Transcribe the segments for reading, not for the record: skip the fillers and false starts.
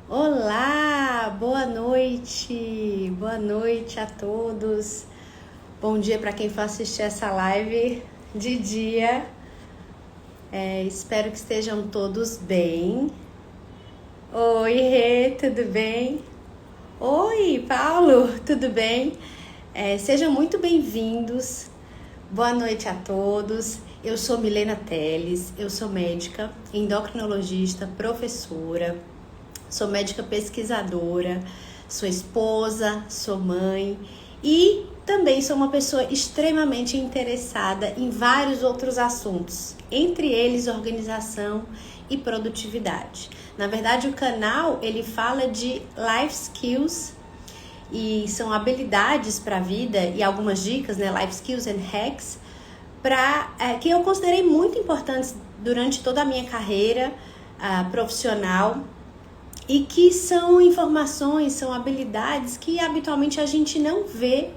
Olá, boa noite a todos. Bom dia para quem for assistir essa live de dia. Espero que estejam todos bem. Oi, Rê, tudo bem? Oi, Paulo, tudo bem? Sejam muito bem-vindos. Boa noite a todos. Eu sou Milena Teles, eu sou médica, endocrinologista, professora. Sou médica pesquisadora, sou esposa, sou mãe e também sou uma pessoa extremamente interessada em vários outros assuntos, entre eles organização e produtividade. Na verdade, o canal ele fala de life skills e são habilidades para a vida e algumas dicas, né, life skills and hacks, que eu considerei muito importantes durante toda a minha carreira profissional. E que são informações, são habilidades que habitualmente a gente não vê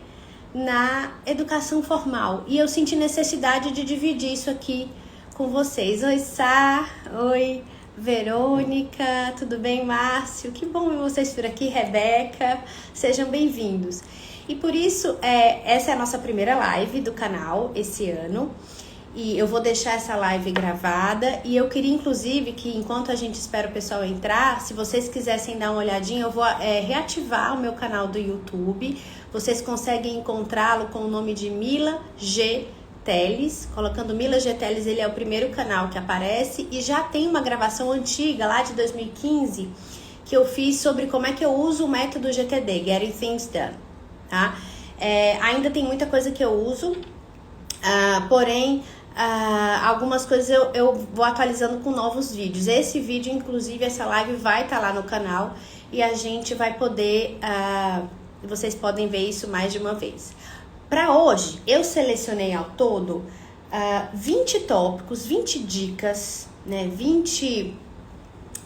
na educação formal. E eu senti necessidade de dividir isso aqui com vocês. Oi, Sá. Oi, Verônica. Tudo bem, Márcio? Que bom ver vocês por aqui, Rebeca. Sejam bem-vindos. E por isso, essa é a nossa primeira live do canal esse ano. E eu vou deixar essa live gravada e eu queria inclusive que enquanto a gente espera o pessoal entrar, se vocês quisessem dar uma olhadinha, eu vou reativar o meu canal do YouTube. Vocês conseguem encontrá-lo com o nome de Mila G. Teles. Colocando Mila G. Teles, ele é o primeiro canal que aparece e já tem uma gravação antiga lá de 2015 que eu fiz sobre como é que eu uso o método GTD, Getting Things Done, tá? Ainda tem muita coisa que eu uso, porém algumas coisas eu vou atualizando com novos vídeos. Esse vídeo, inclusive, essa live vai estar lá no canal e a gente vai poder, vocês podem ver isso mais de uma vez. Para hoje, eu selecionei ao todo 20 tópicos, 20 dicas, né, 20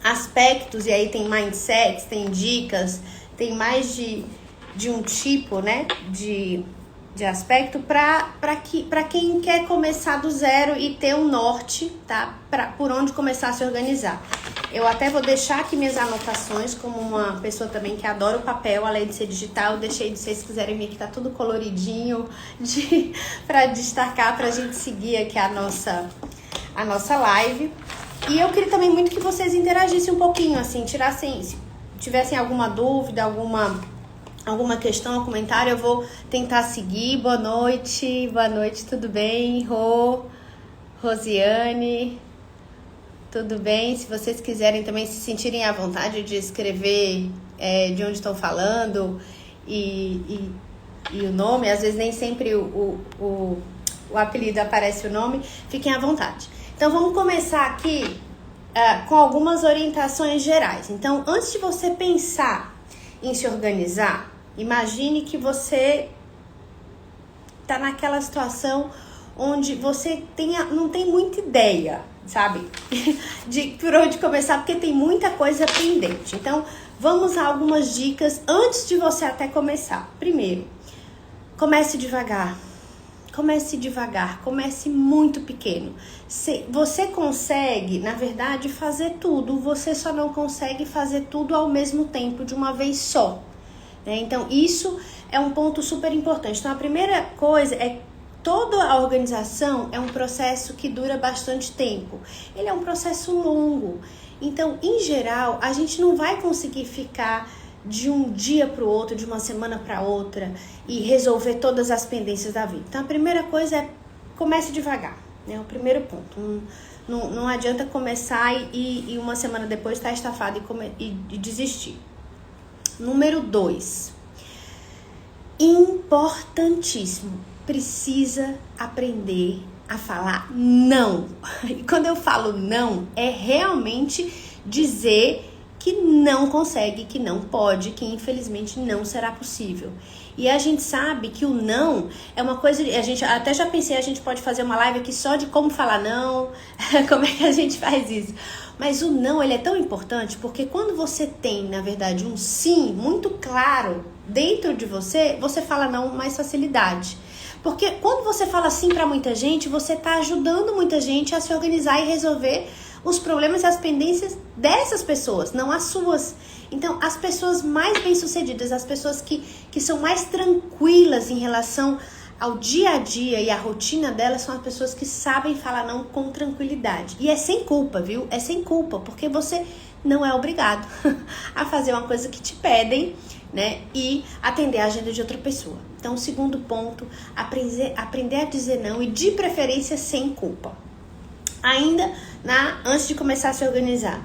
aspectos, e aí tem mindsets, tem dicas, tem mais de um tipo, né, de aspecto para quem quer começar do zero e ter um norte, tá? Por onde começar a se organizar. Eu até vou deixar aqui minhas anotações, como uma pessoa também que adora o papel, além de ser digital, eu deixei, se vocês quiserem ver que tá tudo coloridinho, para destacar, pra gente seguir aqui a nossa live. E eu queria também muito que vocês interagissem um pouquinho, assim, se tivessem alguma dúvida, alguma questão ou comentário, eu vou tentar seguir. Boa noite, tudo bem? Rosiane, tudo bem? Se vocês quiserem também se sentirem à vontade de escrever de onde estão falando e o nome, às vezes nem sempre o apelido aparece o nome, fiquem à vontade. Então vamos começar aqui com algumas orientações gerais. Então, antes de você pensar em se organizar, imagine que você tá naquela situação onde você não tem muita ideia, sabe? de por onde começar, porque tem muita coisa pendente. Então, vamos a algumas dicas antes de você até começar. Primeiro, comece devagar. Comece muito pequeno. Você consegue, na verdade, fazer tudo, você só não consegue fazer tudo ao mesmo tempo, de uma vez só. Então, isso é um ponto super importante. Então, a primeira coisa é toda a organização é um processo que dura bastante tempo. Ele é um processo longo. Então, em geral, a gente não vai conseguir ficar de um dia para o outro, de uma semana para outra e resolver todas as pendências da vida. Então, a primeira coisa é comece devagar, né? O primeiro ponto. Não adianta começar e uma semana depois estar estafado e desistir. Número 2. Importantíssimo. Precisa aprender a falar não. E quando eu falo não, é realmente dizer que não consegue, que não pode, que infelizmente não será possível. E a gente sabe que o não é uma coisa, a gente até já pensei, a gente pode fazer uma live aqui só de como falar não, como é que a gente faz isso. Mas o não, ele é tão importante porque quando você tem, na verdade, um sim muito claro dentro de você, você fala não com mais facilidade. Porque quando você fala sim para muita gente, você está ajudando muita gente a se organizar e resolver os problemas e as pendências dessas pessoas, não as suas. Então, as pessoas mais bem-sucedidas, as pessoas que são mais tranquilas em relação ao dia a dia e à rotina delas, são as pessoas que sabem falar não com tranquilidade. E é sem culpa, viu? É sem culpa, porque você não é obrigado a fazer uma coisa que te pedem, né? E atender a agenda de outra pessoa. Então, o segundo ponto, aprender a dizer não e de preferência sem culpa. Ainda antes de começar a se organizar,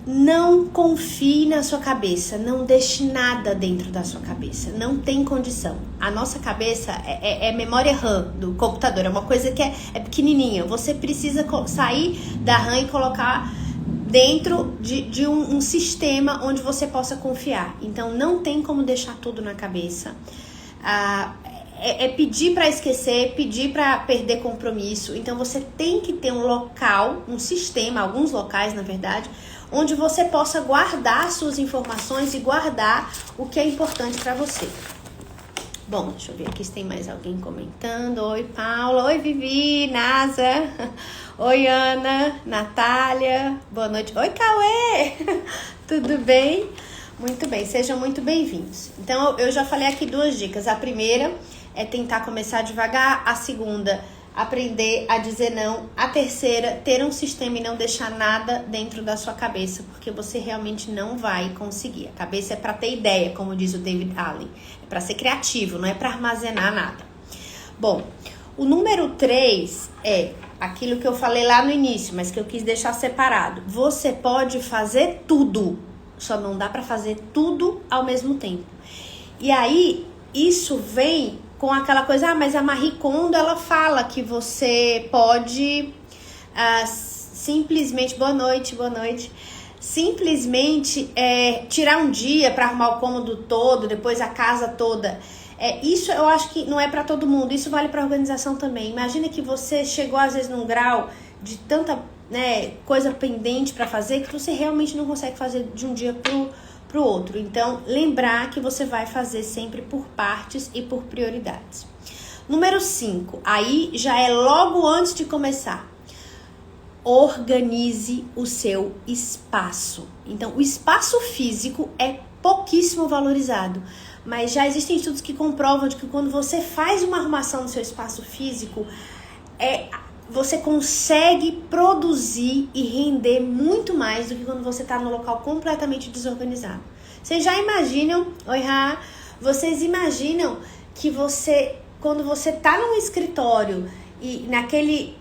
não confie na sua cabeça, não deixe nada dentro da sua cabeça, não tem condição. A nossa cabeça é memória RAM do computador, é uma coisa que é pequenininha. Você precisa sair da RAM e colocar dentro de um sistema onde você possa confiar. Então, não tem como deixar tudo na cabeça. É pedir para esquecer, pedir para perder compromisso. Então, você tem que ter um local, um sistema, alguns locais, na verdade, onde você possa guardar suas informações e guardar o que é importante para você. Bom, deixa eu ver aqui se tem mais alguém comentando. Oi, Paula. Oi, Vivi, Nasa. Oi, Ana, Natália. Boa noite. Oi, Cauê. Tudo bem? Muito bem, sejam muito bem-vindos. Então, eu já falei aqui 2 dicas. A primeira é tentar começar devagar. A segunda, aprender a dizer não. A terceira, ter um sistema e não deixar nada dentro da sua cabeça, porque você realmente não vai conseguir. A cabeça é para ter ideia, como diz o David Allen. É para ser criativo, não é para armazenar nada. Bom, o número 3 é aquilo que eu falei lá no início, mas que eu quis deixar separado. Você pode fazer tudo, só não dá para fazer tudo ao mesmo tempo. E aí, isso vem com aquela coisa, mas a Marie Kondo, ela fala que você pode simplesmente, boa noite, simplesmente tirar um dia para arrumar o cômodo todo, depois a casa toda. Isso eu acho que não é para todo mundo, isso vale para organização também. Imagina que você chegou às vezes num grau de tanta coisa pendente para fazer que você realmente não consegue fazer de um dia pro outro. Então, lembrar que você vai fazer sempre por partes e por prioridades. Número 5, aí já é logo antes de começar. Organize o seu espaço. Então, o espaço físico é pouquíssimo valorizado, mas já existem estudos que comprovam de que quando você faz uma arrumação no seu espaço físico, você consegue produzir e render muito mais do que quando você está no local completamente desorganizado. Vocês já imaginam, vocês imaginam que quando você está num escritório e naquele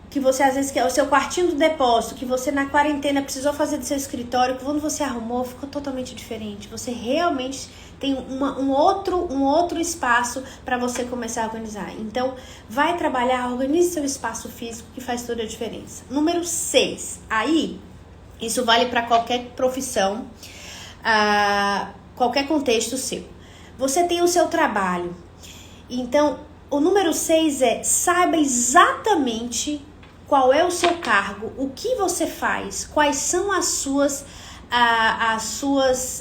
que você às vezes quer o seu quartinho do depósito, que você na quarentena precisou fazer do seu escritório, que quando você arrumou ficou totalmente diferente. Você realmente tem um outro espaço para você começar a organizar. Então, vai trabalhar, organize seu espaço físico, que faz toda a diferença. Número 6, aí, isso vale para qualquer profissão, qualquer contexto seu. Você tem o seu trabalho. Então, o número 6 saiba exatamente qual é o seu cargo, o que você faz, quais são as suas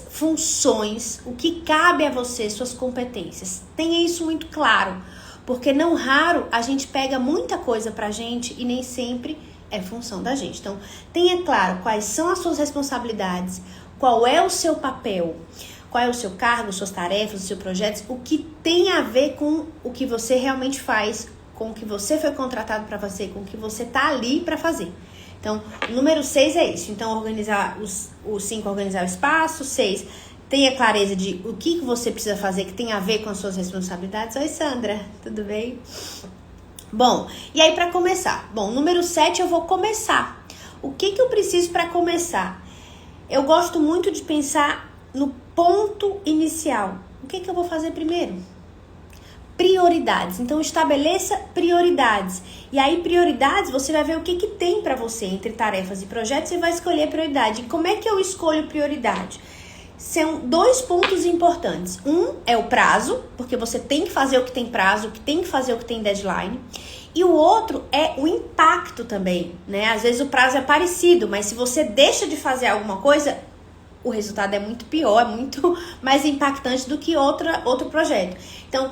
funções, o que cabe a você, suas competências. Tenha isso muito claro, porque não raro a gente pega muita coisa pra gente e nem sempre é função da gente. Então, tenha claro quais são as suas responsabilidades, qual é o seu papel, qual é o seu cargo, suas tarefas, os seus projetos, o que tem a ver com o que você realmente faz, com o que você foi contratado para fazer, com o que você tá ali para fazer. Então, o número 6 é isso. Então, organizar o 5, organizar o espaço. 6, tenha clareza de o que você precisa fazer que tem a ver com as suas responsabilidades. Oi, Sandra, tudo bem? Bom, e aí para começar? Bom, número 7 eu vou começar. O que eu preciso para começar? Eu gosto muito de pensar no ponto inicial. O que eu vou fazer primeiro? Prioridades. Então, estabeleça prioridades. E aí, prioridades, você vai ver o que tem para você entre tarefas e projetos e vai escolher prioridade. E como é que eu escolho prioridade? São 2 pontos importantes. Um é o prazo, porque você tem que fazer o que tem prazo, que tem que fazer o que tem deadline. E o outro é o impacto também, né? Às vezes o prazo é parecido, mas se você deixa de fazer alguma coisa, o resultado é muito pior, é muito mais impactante do que outro projeto. Então,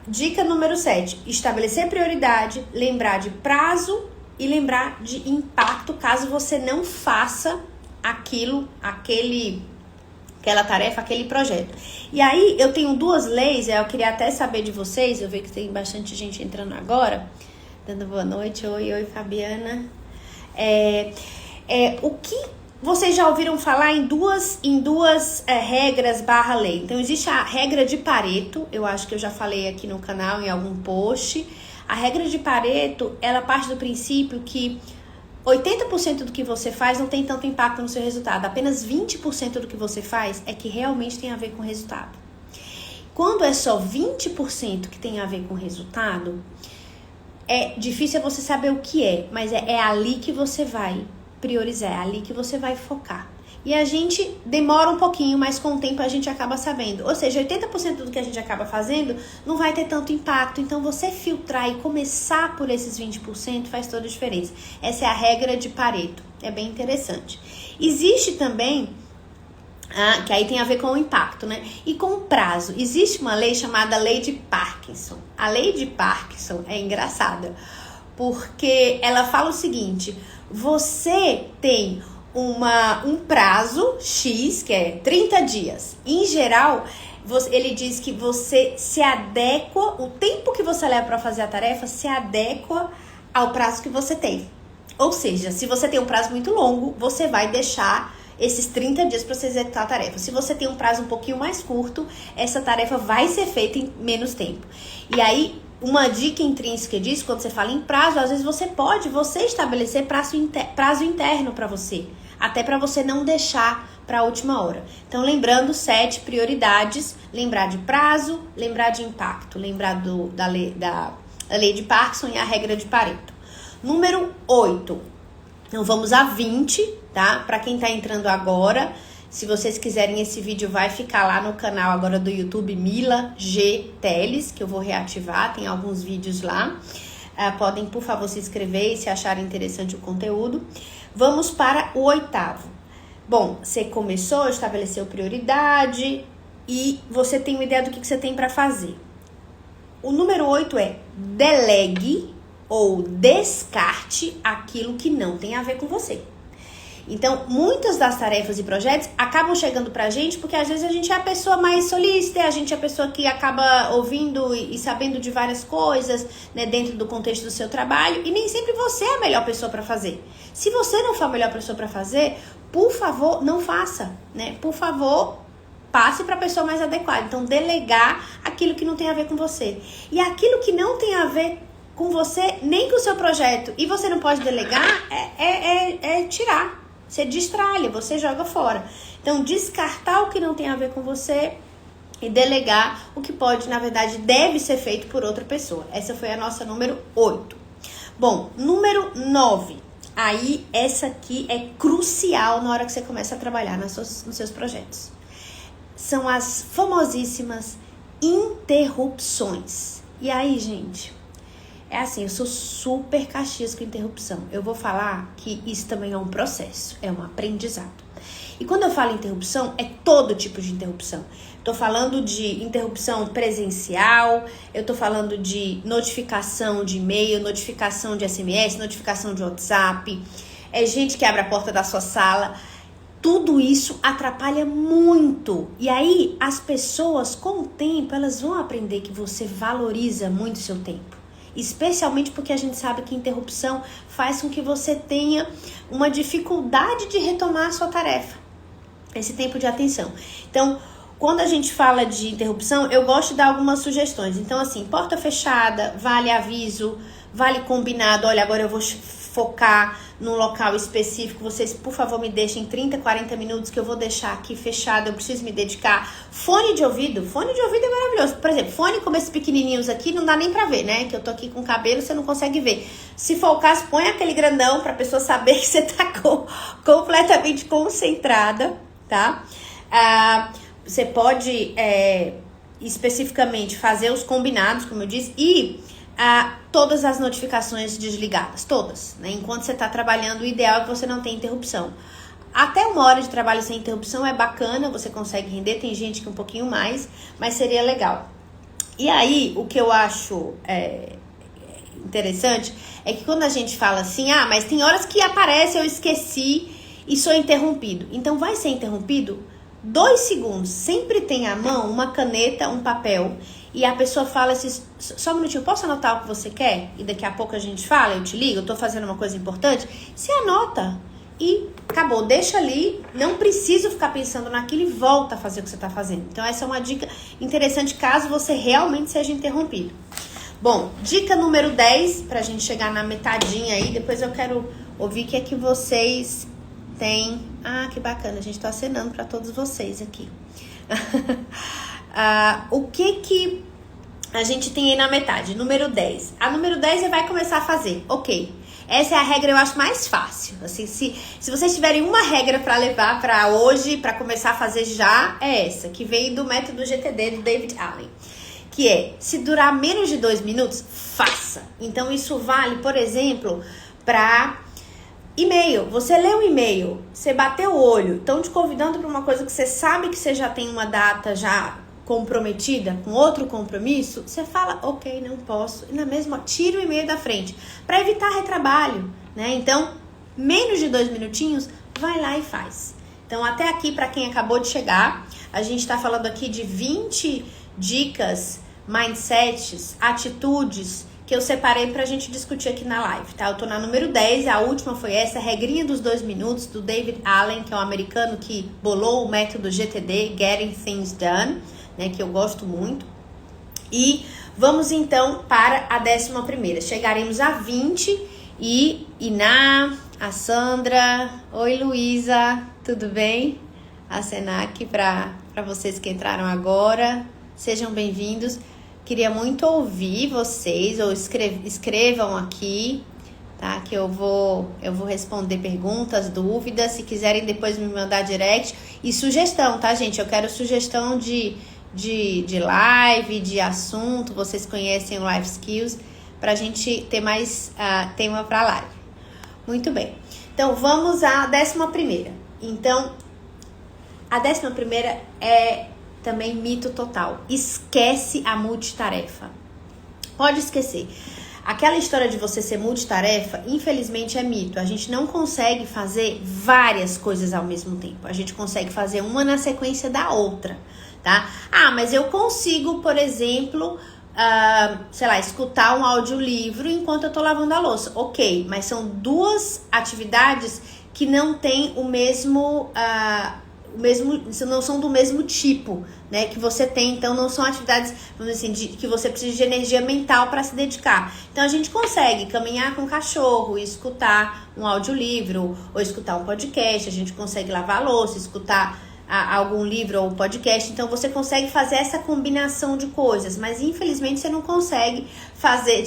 dica número 7, estabelecer prioridade, lembrar de prazo e lembrar de impacto caso você não faça aquela tarefa, aquele projeto. E aí eu tenho duas leis, eu queria até saber de vocês, eu vejo que tem bastante gente entrando agora, dando boa noite, oi Fabiana. O que vocês já ouviram falar em duas regras / lei? Então existe a regra de Pareto, eu acho que eu já falei aqui no canal em algum post. A regra de Pareto, ela parte do princípio que 80% do que você faz não tem tanto impacto no seu resultado. Apenas 20% do que você faz é que realmente tem a ver com o resultado. Quando é só 20% que tem a ver com o resultado, é difícil você saber o que é, mas é ali que você vai priorizar, é ali que você vai focar. E a gente demora um pouquinho, mas com o tempo a gente acaba sabendo. Ou seja, 80% do que a gente acaba fazendo não vai ter tanto impacto. Então, você filtrar e começar por esses 20% faz toda a diferença. Essa é a regra de Pareto. É bem interessante. Existe também, que aí tem a ver com o impacto, né? E com o prazo. Existe uma lei chamada Lei de Parkinson. A Lei de Parkinson é engraçada, porque ela fala o seguinte: você tem um prazo X, que é 30 dias. Em geral, ele diz que você se adequa, o tempo que você leva para fazer a tarefa se adequa ao prazo que você tem. Ou seja, se você tem um prazo muito longo, você vai deixar esses 30 dias para você executar a tarefa. Se você tem um prazo um pouquinho mais curto, essa tarefa vai ser feita em menos tempo. E aí, uma dica intrínseca disso, quando você fala em prazo, às vezes você estabelecer prazo interno para você, até para você não deixar para a última hora. Então, lembrando 7 prioridades, lembrar de prazo, lembrar de impacto, lembrar da lei de Parkinson e a regra de Pareto. Número 8. Então, vamos a 20, tá? Para quem tá entrando agora, se vocês quiserem, esse vídeo vai ficar lá no canal agora do YouTube Mila G Teles, que eu vou reativar, tem alguns vídeos lá. Podem, por favor, se inscrever se acharem interessante o conteúdo. Vamos para o 8º. Bom, você começou, estabeleceu prioridade e você tem uma ideia do que você tem para fazer. O número 8 é delegue ou descarte aquilo que não tem a ver com você. Então, muitas das tarefas e projetos acabam chegando pra gente porque às vezes a gente é a pessoa mais solícita, a gente é a pessoa que acaba ouvindo e sabendo de várias coisas, né, dentro do contexto do seu trabalho, e nem sempre você é a melhor pessoa para fazer. Se você não for a melhor pessoa para fazer, por favor, não faça, né? Por favor, passe para a pessoa mais adequada. Então, delegar aquilo que não tem a ver com você. E aquilo que não tem a ver com você, nem com o seu projeto, e você não pode delegar, é tirar. Você destralha, você joga fora. Então, descartar o que não tem a ver com você e delegar o que pode, na verdade, deve ser feito por outra pessoa. Essa foi a nossa número 8. Bom, número 9. Aí, essa aqui é crucial na hora que você começa a trabalhar nos seus projetos. São as famosíssimas interrupções. E aí, gente, é assim, eu sou super caxias com interrupção. Eu vou falar que isso também é um processo, é um aprendizado. E quando eu falo interrupção, é todo tipo de interrupção. Tô falando de interrupção presencial, eu tô falando de notificação de e-mail, notificação de SMS, notificação de WhatsApp, é gente que abre a porta da sua sala. Tudo isso atrapalha muito. E aí, as pessoas, com o tempo, elas vão aprender que você valoriza muito o seu tempo. Especialmente porque a gente sabe que interrupção faz com que você tenha uma dificuldade de retomar a sua tarefa, esse tempo de atenção. Então, quando a gente fala de interrupção, eu gosto de dar algumas sugestões. Então, assim, porta fechada, vale aviso, vale combinado. Olha, agora eu vou focar num local específico, vocês, por favor, me deixem 30, 40 minutos que eu vou deixar aqui fechado, eu preciso me dedicar. Fone de ouvido é maravilhoso. Por exemplo, fone como esses pequenininhos aqui, não dá nem pra ver, né? Que eu tô aqui com o cabelo, você não consegue ver. Se for o caso, põe aquele grandão pra pessoa saber que você tá completamente concentrada, tá? Você pode especificamente fazer os combinados, como eu disse, e todas as notificações desligadas, todas, né? Enquanto você está trabalhando, o ideal é que você não tenha interrupção. Até 1 hora de trabalho sem interrupção é bacana, você consegue render, tem gente que um pouquinho mais, mas seria legal. E aí, o que eu acho interessante é que quando a gente fala assim, mas tem horas que aparece, eu esqueci e sou interrompido. Então vai ser interrompido 2 segundos. Sempre tem à mão uma caneta, um papel e a pessoa fala assim, só um minutinho, posso anotar o que você quer? E daqui a pouco a gente fala, eu te ligo, eu tô fazendo uma coisa importante. Você anota e acabou, deixa ali, não precisa ficar pensando naquilo e volta a fazer o que você tá fazendo. Então essa é uma dica interessante caso você realmente seja interrompido. Bom, dica número 10, pra gente chegar na metadinha aí, depois eu quero ouvir o que é que vocês têm. Que bacana, a gente tá acenando pra todos vocês aqui. O que a gente tem aí na metade? Número 10. A número 10 você vai começar a fazer. Ok. Essa é a regra, eu acho, mais fácil. Assim, se vocês tiverem uma regra pra levar pra hoje, pra começar a fazer já, é essa. Que veio do método GTD do David Allen. Que é, se durar menos de 2 minutos, faça. Então, isso vale, por exemplo, pra e-mail. Você lê um e-mail, você bateu o olho, estão te convidando para uma coisa que você sabe que você já tem uma data já comprometida com outro compromisso, você fala, ok, não posso. E na mesma, tira o e-mail da frente, para evitar retrabalho, né? Então, menos de 2 minutinhos, vai lá e faz. Então, até aqui, para quem acabou de chegar, a gente está falando aqui de 20 dicas, mindsets, atitudes que eu separei pra gente discutir aqui na live, tá? Eu tô na número 10, a última foi essa, regrinha dos 2 minutos, do David Allen, que é um americano que bolou o método GTD, Getting Things Done, né, que eu gosto muito. E vamos então para a 11ª. Chegaremos a 20 e Iná, a Sandra, oi Luísa, tudo bem? A Senac para vocês que entraram agora, sejam bem-vindos. Queria muito ouvir vocês, ou escrevam aqui, tá? Que eu vou responder perguntas, dúvidas, se quiserem depois me mandar direct. E sugestão, tá, gente? Eu quero sugestão de live, de assunto, vocês conhecem o Life Skills, pra gente ter mais tema pra live. Muito bem. Então, vamos à 11ª. Então, a 11ª é também mito total. Esquece a multitarefa. Pode esquecer. Aquela história de você ser multitarefa, infelizmente é mito. A gente não consegue fazer várias coisas ao mesmo tempo. A gente consegue fazer uma na sequência da outra, tá? Mas eu consigo, por exemplo, escutar um audiolivro enquanto eu tô lavando a louça. Ok, mas são 2 atividades que não têm o mesmo... não são do mesmo tipo, né, que você tem, então não são atividades, vamos dizer assim, que você precisa de energia mental para se dedicar. Então a gente consegue caminhar com o cachorro, escutar um audiolivro ou escutar um podcast, a gente consegue lavar a louça, escutar algum livro ou podcast, então você consegue fazer essa combinação de coisas, mas infelizmente você não consegue fazer,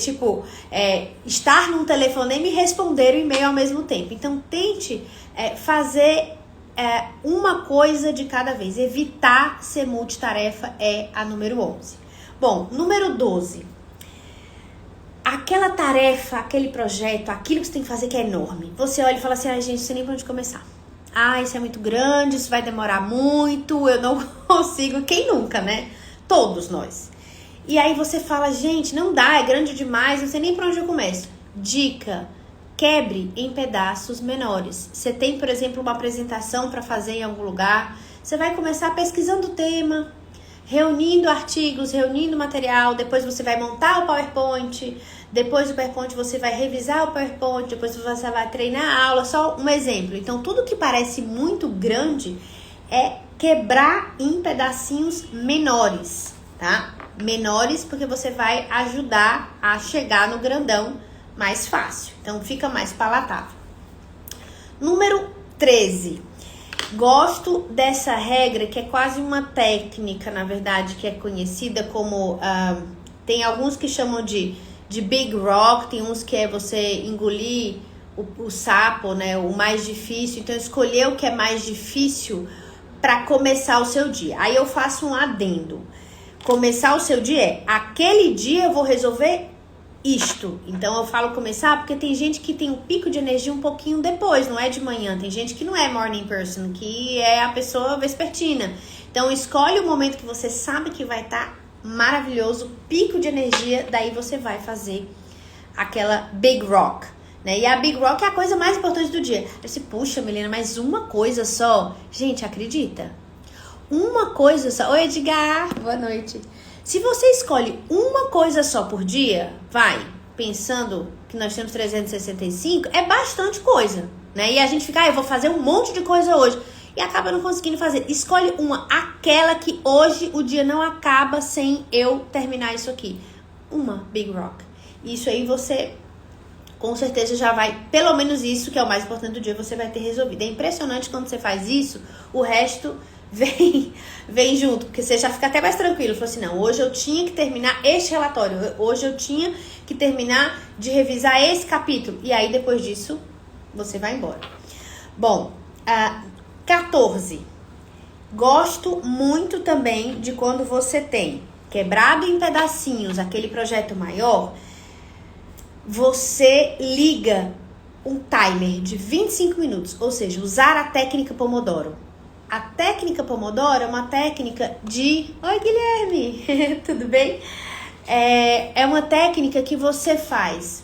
estar num telefonema e responder o e-mail ao mesmo tempo. Então tente fazer uma coisa de cada vez. Evitar ser multitarefa é a número 11. Bom, número 12. Aquela tarefa, aquele projeto, aquilo que você tem que fazer que é enorme. Você olha e fala assim, gente, não sei nem pra onde começar. Isso é muito grande, isso vai demorar muito, eu não consigo. Quem nunca, né? Todos nós. E aí você fala, gente, não dá, é grande demais, não sei nem pra onde eu começo. Dica: quebre em pedaços menores. Você tem, por exemplo, uma apresentação para fazer em algum lugar. Você vai começar pesquisando o tema, reunindo artigos, reunindo material. Depois você vai montar o PowerPoint. Depois do PowerPoint você vai revisar o PowerPoint. Depois você vai treinar a aula. Só um exemplo. Então, tudo que parece muito grande é quebrar em pedacinhos menores, tá? Menores, porque você vai ajudar a chegar no grandão mais fácil, então fica mais palatável. Número 13. Gosto dessa regra, que é quase uma técnica, na verdade, que é conhecida como... tem alguns que chamam de Big Rock, tem uns que é você engolir o sapo, né, o mais difícil. Então, escolher o que é mais difícil para começar o seu dia. Aí eu faço um adendo. Começar o seu dia aquele dia eu vou resolver isto. Então eu falo começar porque tem gente que tem um pico de energia um pouquinho depois, não é de manhã. Tem gente que não é morning person, que é a pessoa vespertina. Então escolhe o momento que você sabe que vai estar maravilhoso, pico de energia, daí você vai fazer aquela Big Rock, né? E a Big Rock é a coisa mais importante do dia. Eu disse, puxa, Milena, mas uma coisa só? Gente, acredita? Uma coisa só. Oi, Edgar, boa noite. Se você escolhe uma coisa só por dia, pensando que nós temos 365, é bastante coisa, né? E a gente fica, eu vou fazer um monte de coisa hoje. E acaba não conseguindo fazer. Escolhe uma, aquela que hoje o dia não acaba sem eu terminar isso aqui. Uma Big Rock. Isso aí você, com certeza, já vai, pelo menos isso, que é o mais importante do dia, você vai ter resolvido. É impressionante quando você faz isso, o resto vem junto, porque você já fica até mais tranquilo. Falou assim, não, hoje eu tinha que terminar este relatório, hoje eu tinha que terminar de revisar esse capítulo. E aí, depois disso, você vai embora. Bom, 14. Gosto muito também de quando você tem quebrado em pedacinhos aquele projeto maior, você liga um timer de 25 minutos, ou seja, usar a técnica Pomodoro. A técnica Pomodoro é uma técnica de... Oi, Guilherme! Tudo bem? É uma técnica que você faz...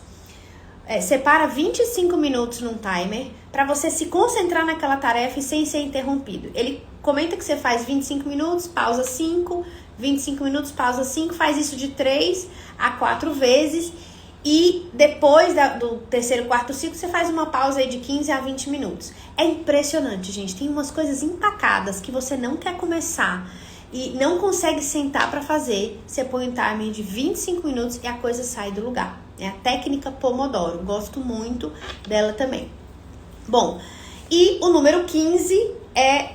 separa 25 minutos num timer para você se concentrar naquela tarefa e sem ser interrompido. Ele comenta que você faz 25 minutos, pausa 5, 25 minutos, pausa 5, faz isso de 3 a 4 vezes e depois do terceiro, quarto ciclo, você faz uma pausa aí de 15 a 20 minutos. É impressionante, gente. Tem umas coisas empacadas que você não quer começar e não consegue sentar para fazer. Você põe um timer de 25 minutos e a coisa sai do lugar. É a técnica Pomodoro. Gosto muito dela também. Bom, e o número 15 é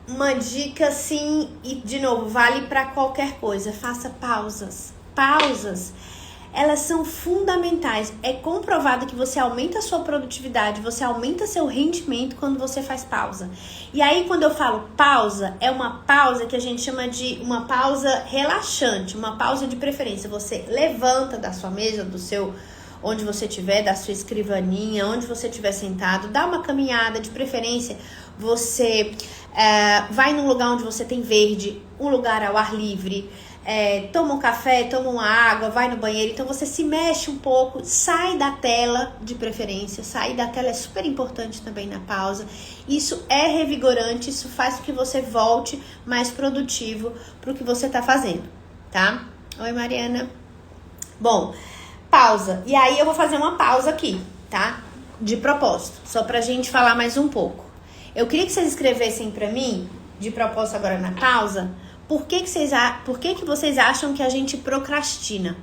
uma dica assim, e de novo, vale para qualquer coisa. Faça pausas. Pausas, elas são fundamentais. É comprovado que você aumenta a sua produtividade, você aumenta seu rendimento quando você faz pausa. E aí, quando eu falo pausa, é uma pausa que a gente chama de uma pausa relaxante, uma pausa de preferência. Você levanta da sua mesa, onde você estiver, da sua escrivaninha, onde você estiver sentado, dá uma caminhada, de preferência. Você vai num lugar onde você tem verde, um lugar ao ar livre, toma um café, toma uma água, vai no banheiro. Então você se mexe um pouco, sai da tela, de preferência. Sair da tela é super importante também na pausa. Isso é revigorante, isso faz com que você volte mais produtivo para o que você está fazendo, tá? Oi, Mariana. Bom, pausa. E aí eu vou fazer uma pausa aqui, tá? De propósito, só pra gente falar mais um pouco. Eu queria que vocês escrevessem pra mim, de propósito agora na pausa, por que que vocês acham que a gente procrastina?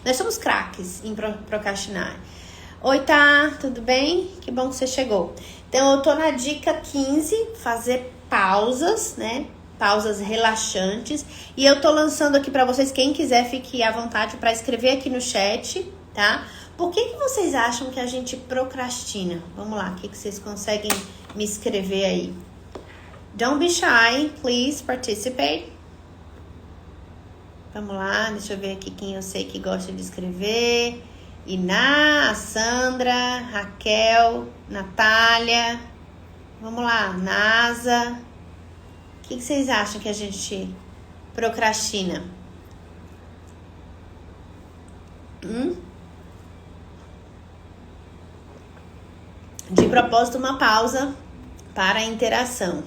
Nós somos craques em procrastinar. Oi, tá? Tudo bem? Que bom que você chegou. Então, eu tô na dica 15, fazer pausas, né? Pausas relaxantes. E eu tô lançando aqui pra vocês, quem quiser, fique à vontade pra escrever aqui no chat, tá? Por que vocês acham que a gente procrastina? Vamos lá, o que vocês conseguem me escrever aí? Don't be shy, please participate. Vamos lá, deixa eu ver aqui quem eu sei que gosta de escrever. Iná, Sandra, Raquel, Natália. Vamos lá, Nasa. O que vocês acham que a gente procrastina? De propósito, uma pausa para a interação.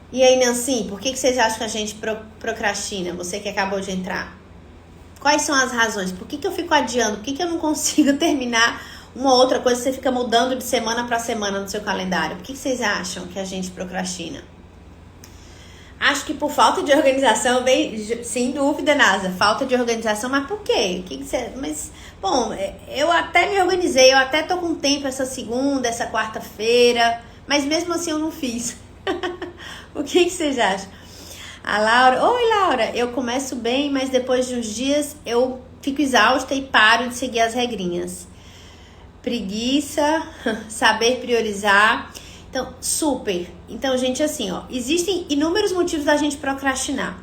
E aí, Nancy, por que vocês acham que a gente procrastina? Você que acabou de entrar. Quais são as razões? Por que eu fico adiando? Por que eu não consigo terminar uma outra coisa? Você fica mudando de semana para semana no seu calendário. Por que vocês acham que a gente procrastina? Acho que por falta de organização, sem dúvida, Nasa. Falta de organização, mas por quê? Bom, eu até me organizei, eu até tô com tempo essa segunda, essa quarta-feira, mas mesmo assim eu não fiz. O que vocês acham? A Laura, oi Laura, eu começo bem, mas depois de uns dias eu fico exausta e paro de seguir as regrinhas. Preguiça, saber priorizar. Então, super. Então, gente, assim, ó, existem inúmeros motivos da gente procrastinar.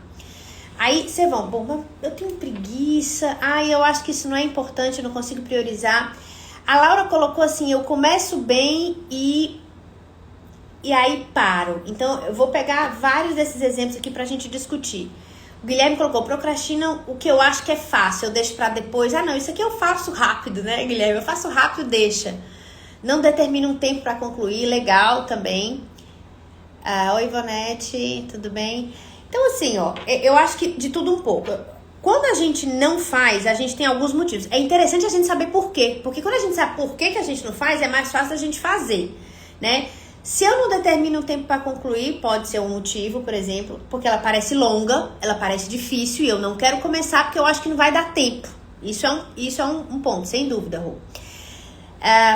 Aí, vocês vão, bom, eu tenho preguiça, eu acho que isso não é importante, eu não consigo priorizar. A Laura colocou assim, eu começo bem e aí paro. Então, eu vou pegar vários desses exemplos aqui pra gente discutir. O Guilherme colocou, procrastinam o que eu acho que é fácil, eu deixo pra depois. Ah, não, isso aqui eu faço rápido, né, Guilherme? Eu faço rápido, deixa. Não determina um tempo pra concluir, legal também. Oi, Ivonete, tudo bem? Então, assim, ó, eu acho que de tudo um pouco. Quando a gente não faz, a gente tem alguns motivos. É interessante a gente saber por quê. Porque quando a gente sabe por que a gente não faz, é mais fácil a gente fazer, né? Se eu não determino um tempo para concluir, pode ser um motivo, por exemplo, porque ela parece longa, ela parece difícil e eu não quero começar porque eu acho que não vai dar tempo. Isso é um ponto, sem dúvida, Rô.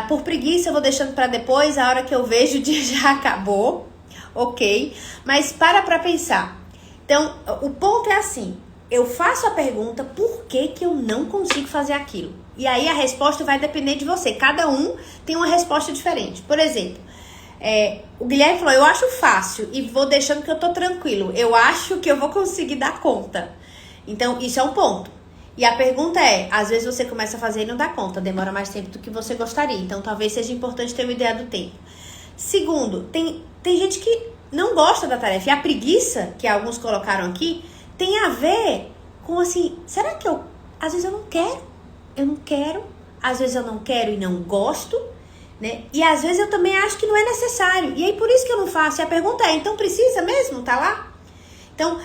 Por preguiça, eu vou deixando para depois, a hora que eu vejo o dia já acabou, ok? Mas para pensar. Então, o ponto é assim, eu faço a pergunta, por que que eu não consigo fazer aquilo? E aí a resposta vai depender de você, cada um tem uma resposta diferente. Por exemplo, o Guilherme falou, eu acho fácil e vou deixando que eu tô tranquilo. Eu acho que eu vou conseguir dar conta. Então, isso é um ponto. E a pergunta é, às vezes você começa a fazer e não dá conta, demora mais tempo do que você gostaria. Então, talvez seja importante ter uma ideia do tempo. Segundo, tem gente que não gosta da tarefa. E a preguiça, que alguns colocaram aqui, tem a ver com assim, será que às vezes eu não quero, às vezes eu não quero e não gosto, né? E às vezes eu também acho que não é necessário. E aí por isso que eu não faço. E a pergunta é, então precisa mesmo? Tá lá? Então,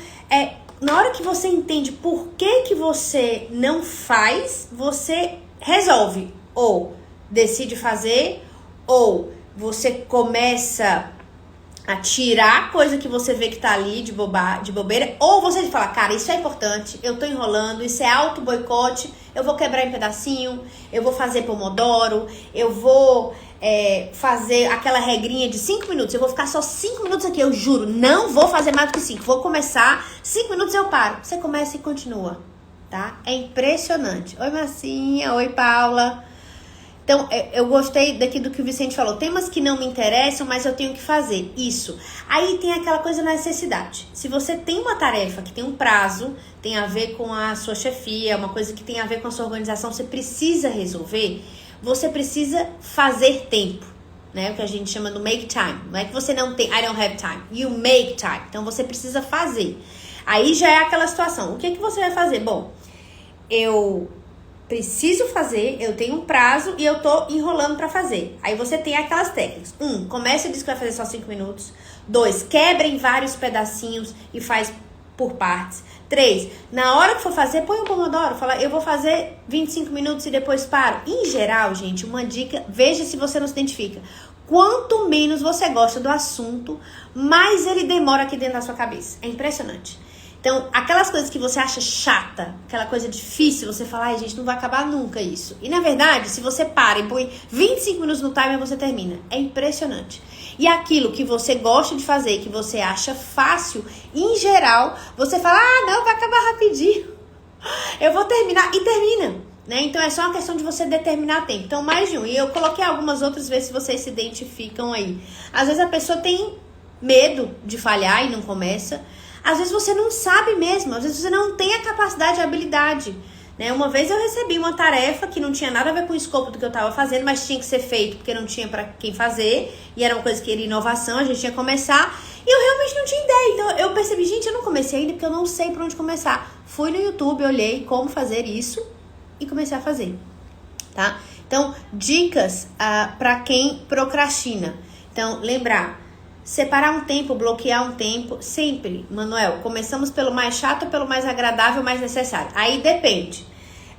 na hora que você entende por que você não faz, você resolve. Ou decide fazer, ou você começa a tirar coisa que você vê que tá ali de bobeira, ou você fala, cara, isso é importante, eu tô enrolando, isso é auto-boicote, eu vou quebrar em pedacinho, eu vou fazer pomodoro, eu vou fazer aquela regrinha de 5 minutos, eu vou ficar só 5 minutos aqui, eu juro, não vou fazer mais do que 5, vou começar, 5 minutos eu paro. Você começa e continua, tá? É impressionante. Oi, Marcinha, oi, Paula. Então, eu gostei daqui do que o Vicente falou. Temas que não me interessam, mas eu tenho que fazer. Isso. Aí tem aquela coisa da necessidade. Se você tem uma tarefa que tem um prazo, tem a ver com a sua chefia, uma coisa que tem a ver com a sua organização, você precisa resolver, você precisa fazer tempo, né? O que a gente chama do make time. Não é que você não tem, I don't have time. You make time. Então, você precisa fazer. Aí já é aquela situação. O que você vai fazer? Bom, eu preciso fazer, eu tenho um prazo e eu tô enrolando pra fazer. Aí você tem aquelas técnicas. 1, começa e diz que vai fazer só 5 minutos. 2, quebra em vários pedacinhos e faz por partes. 3, na hora que for fazer, põe um pomodoro. Fala, eu vou fazer 25 minutos e depois paro. Em geral, gente, uma dica, veja se você não se identifica. Quanto menos você gosta do assunto, mais ele demora aqui dentro da sua cabeça. É impressionante. Então, aquelas coisas que você acha chata, aquela coisa difícil, você fala, ai, gente, não vai acabar nunca isso. E, na verdade, se você para e põe 25 minutos no timer, você termina. É impressionante. E aquilo que você gosta de fazer, que você acha fácil, em geral, você fala, não, vai acabar rapidinho. Eu vou terminar. E termina, né? Então, é só uma questão de você determinar tempo. Então, mais de um. E eu coloquei algumas outras vezes se vocês se identificam aí. Às vezes, a pessoa tem medo de falhar e não começa. Às vezes você não sabe mesmo, às vezes você não tem a capacidade, a habilidade, né? Uma vez eu recebi uma tarefa que não tinha nada a ver com o escopo do que eu estava fazendo, mas tinha que ser feito porque não tinha para quem fazer, e era uma coisa que era inovação, a gente tinha que começar, e eu realmente não tinha ideia. Então eu percebi, gente, eu não comecei ainda porque eu não sei por onde começar. Fui no YouTube, olhei como fazer isso e comecei a fazer, tá? Então, dicas para quem procrastina. Então, lembrar, separar um tempo, bloquear um tempo, sempre, Manuel, começamos pelo mais chato ou pelo mais agradável, mais necessário. Aí depende.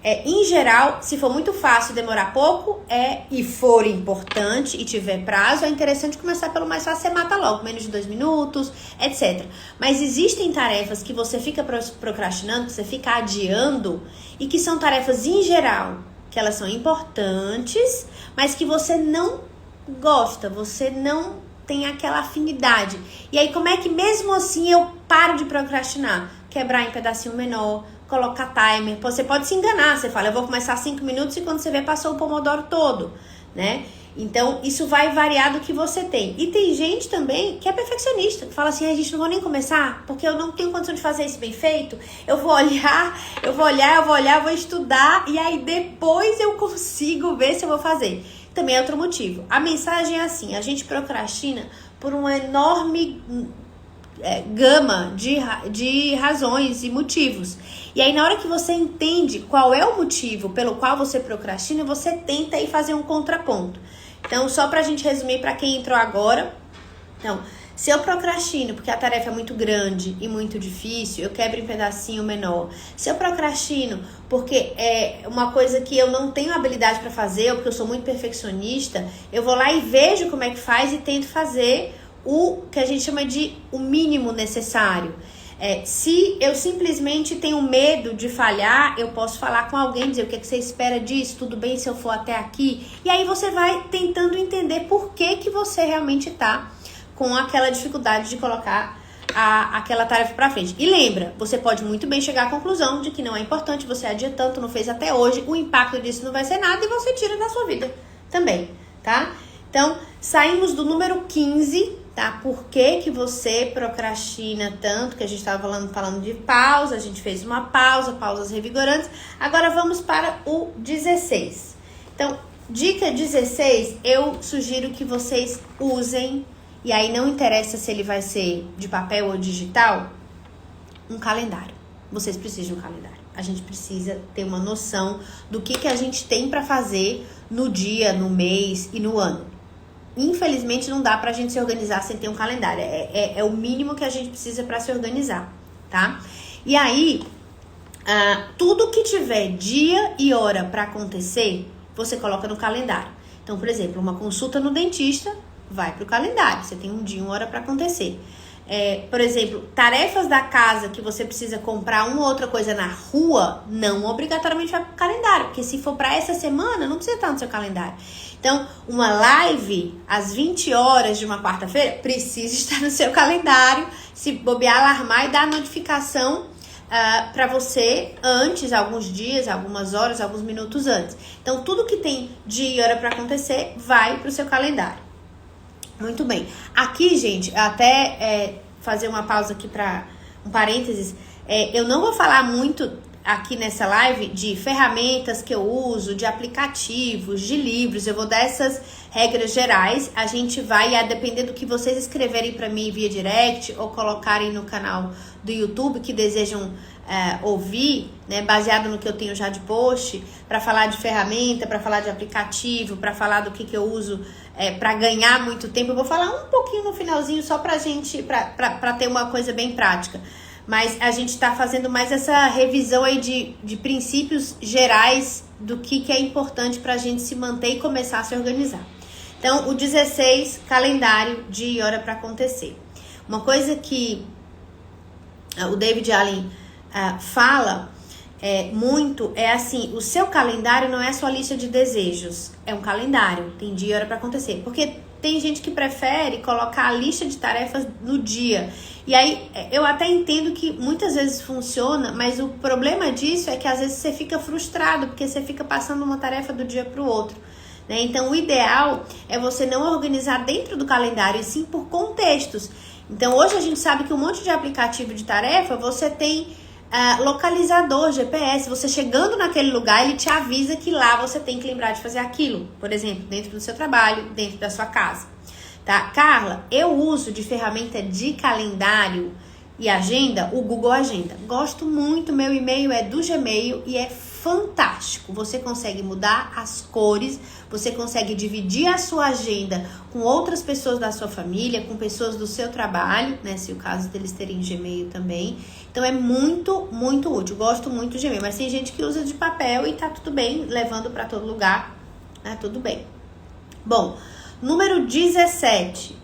Em geral, se for muito fácil e demorar pouco, e for importante e tiver prazo, é interessante começar pelo mais fácil, você mata logo, menos de 2 minutos, etc. Mas existem tarefas que você fica procrastinando, que você fica adiando, e que são tarefas em geral, que elas são importantes, mas que você não gosta, você não tem aquela afinidade. E aí, como é que mesmo assim eu paro de procrastinar? Quebrar em pedacinho menor, colocar timer. Você pode se enganar, você fala, eu vou começar 5 minutos e quando você vê, passou o pomodoro todo, né? Então, isso vai variar do que você tem. E tem gente também que é perfeccionista, que fala assim, a gente não vou nem começar, porque eu não tenho condição de fazer isso bem feito. Eu vou olhar, eu vou estudar, e aí depois eu consigo ver se eu vou fazer. Também é outro motivo. A mensagem é assim, a gente procrastina por uma enorme gama de razões e motivos. E aí, na hora que você entende qual é o motivo pelo qual você procrastina, você tenta aí fazer um contraponto. Então, só pra gente resumir para quem entrou agora. Então, se eu procrastino porque a tarefa é muito grande e muito difícil, eu quebro em pedacinho menor. Se eu procrastino porque é uma coisa que eu não tenho habilidade para fazer, ou porque eu sou muito perfeccionista, eu vou lá e vejo como é que faz e tento fazer o que a gente chama de o mínimo necessário. Se eu simplesmente tenho medo de falhar, eu posso falar com alguém, dizer o que você espera disso, tudo bem se eu for até aqui? E aí você vai tentando entender por que você realmente está com aquela dificuldade de colocar aquela tarefa para frente. E lembra, você pode muito bem chegar à conclusão de que não é importante, você adia tanto, não fez até hoje, o impacto disso não vai ser nada e você tira da sua vida também, tá? Então, saímos do número 15, tá? Por que você procrastina tanto? Que a gente estava falando de pausa, a gente fez uma pausa, pausas revigorantes. Agora vamos para o 16. Então, dica 16, eu sugiro que vocês usem, e aí não interessa se ele vai ser de papel ou digital, um calendário. Vocês precisam de um calendário. A gente precisa ter uma noção do que a gente tem para fazer no dia, no mês e no ano. Infelizmente não dá pra gente se organizar sem ter um calendário. É o mínimo que a gente precisa para se organizar, tá? E aí, tudo que tiver dia e hora para acontecer, você coloca no calendário. Então, por exemplo, uma consulta no dentista, vai pro calendário. Você tem um dia e uma hora para acontecer. Por exemplo, tarefas da casa que você precisa comprar uma ou outra coisa na rua, não obrigatoriamente vai pro calendário, porque se for para essa semana, não precisa estar no seu calendário. Então, uma live às 20 horas de uma quarta-feira precisa estar no seu calendário, se bobear, alarmar e dar notificação para você antes, alguns dias, algumas horas, alguns minutos antes. Então, tudo que tem dia e hora para acontecer vai pro seu calendário. Muito bem. Aqui, gente, até fazer uma pausa aqui para um parênteses. Eu não vou falar muito aqui nessa live de ferramentas que eu uso, de aplicativos, de livros. Eu vou dar essas regras gerais. A gente vai, a depender do que vocês escreverem para mim via direct ou colocarem no canal do YouTube que desejam ouvir, né, baseado no que eu tenho já de post, para falar de ferramenta, para falar de aplicativo, para falar do que eu uso para ganhar muito tempo. Eu vou falar um pouquinho no finalzinho só pra gente, para ter uma coisa bem prática. Mas a gente tá fazendo mais essa revisão aí de princípios gerais do que é importante pra gente se manter e começar a se organizar. Então, o 16, calendário, dia e hora para acontecer. Uma coisa que o David Allen fala muito é assim: o seu calendário não é sua lista de desejos, é um calendário, tem dia e hora para acontecer. Porque tem gente que prefere colocar a lista de tarefas no dia. E aí, eu até entendo que muitas vezes funciona, mas o problema disso é que às vezes você fica frustrado, porque você fica passando uma tarefa do dia para o outro, né? Então, o ideal é você não organizar dentro do calendário, e sim por contextos. Então, hoje a gente sabe que um monte de aplicativo de tarefa, você tem localizador, GPS. Você chegando naquele lugar, ele te avisa que lá você tem que lembrar de fazer aquilo. Por exemplo, dentro do seu trabalho, dentro da sua casa. Tá? Carla, eu uso de ferramenta de calendário e agenda o Google Agenda. Gosto muito, meu e-mail é do Gmail e é fantástico. Você consegue mudar as cores, você consegue dividir a sua agenda com outras pessoas da sua família, com pessoas do seu trabalho, né? Se o caso deles terem Gmail também. Então é muito, muito útil. Gosto muito do Gmail, mas tem gente que usa de papel e tá tudo bem, levando para todo lugar, né? Tudo bem. Bom, número 17.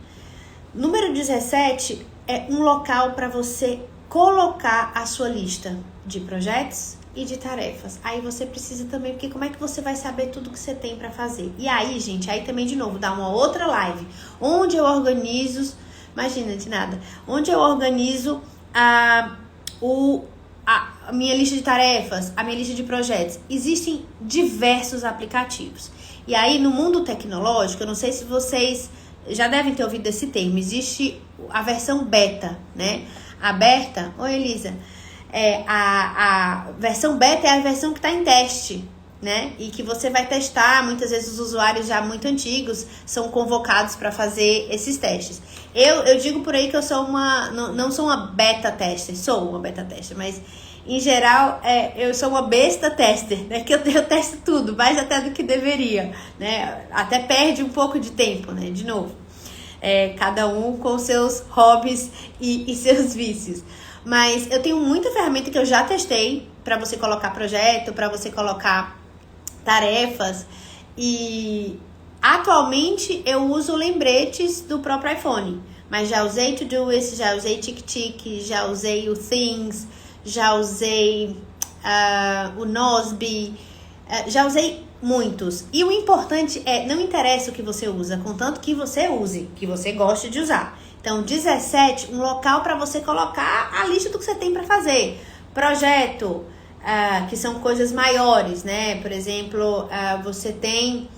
Número 17 é um local para você colocar a sua lista de projetos e de tarefas. Aí você precisa também, porque como é que você vai saber tudo que você tem para fazer? E aí, gente, aí também de novo, dá uma outra live, onde eu organizo, imagina, de nada, onde eu organizo a minha lista de tarefas, a minha lista de projetos. Existem diversos aplicativos. E aí, no mundo tecnológico, eu não sei se vocês já devem ter ouvido esse termo, existe a versão beta, né? A beta, oi Elisa, a versão beta é a versão que está em teste. né? E que você vai testar. Muitas vezes os usuários já muito antigos são convocados para fazer esses testes. Eu digo por aí que eu sou não sou uma beta tester, sou uma beta tester, mas em geral eu sou uma besta tester, né? Que eu testo tudo, mais até do que deveria, né? Até perde um pouco de tempo, né? De novo, cada um com seus hobbies e seus vícios. Mas eu tenho muita ferramenta que eu já testei para você colocar projeto, para você colocar tarefas, e atualmente eu uso lembretes do próprio iPhone, mas já usei Todoist, já usei TickTick, já usei o Things, já usei o Nozbe, já usei muitos. E o importante não interessa o que você usa, contanto que você use, que você goste de usar. Então, 17, um local para você colocar a lista do que você tem para fazer. Projeto, que são coisas maiores, né? Por exemplo, você tem